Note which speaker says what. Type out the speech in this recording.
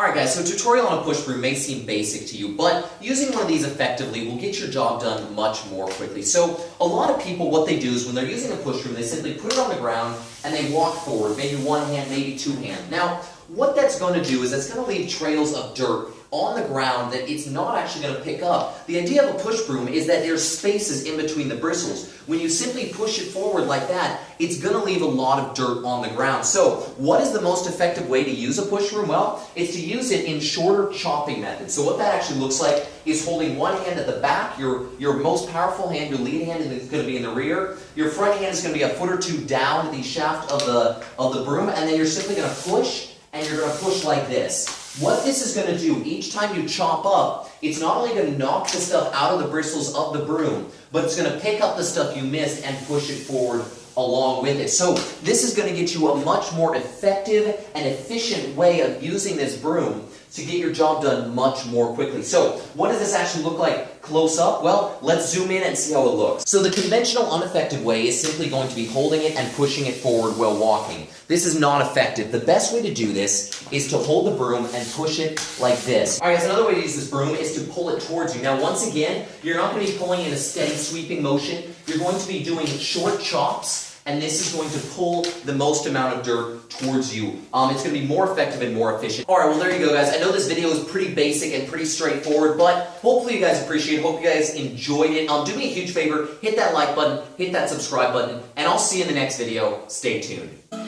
Speaker 1: Alright guys, so a tutorial on a push broom may seem basic to you, but using one of these effectively will get your job done much more quickly. So a lot of people, what they do is when they're using a push broom, they simply put it on the ground and they walk forward, maybe one hand, maybe two hand. Now, what that's going to do is it's going to leave trails of dirt on the ground that it's not actually going to pick up. The idea of a push broom is that there's spaces in between the bristles. When you simply push it forward like that, it's going to leave a lot of dirt on the ground. So, what is the most effective way to use a push broom? Well, it's to use it in shorter chopping methods. So what that actually looks like is holding one hand at the back, your most powerful hand, your lead hand is going to be in the rear. Your front hand is going to be a foot or two down the shaft of the broom, and then you're simply going to push, and you're going to push like this. What this is going to do, each time you chop up, it's not only going to knock the stuff out of the bristles of the broom, but it's going to pick up the stuff you missed and push it forward along with it. So this is going to get you a much more effective and efficient way of using this broom to get your job done much more quickly. So what does this actually look like close up? Well, let's zoom in and see how it looks. So the conventional ineffective way is simply going to be holding it and pushing it forward while walking. This is not effective. The best way to do this is to hold the broom and push it like this. Alright guys, another way to use this broom is to pull it towards you. Now once again, you're not going to be pulling in a steady sweeping motion. You're going to be doing short chops, and this is going to pull the most amount of dirt towards you. It's going to be more effective and more efficient. Alright, well there you go guys. I know this video is pretty basic and pretty straightforward, but hopefully you guys appreciate it. Hope you guys enjoyed it. Do me a huge favor, hit that like button, hit that subscribe button, and I'll see you in the next video. Stay tuned.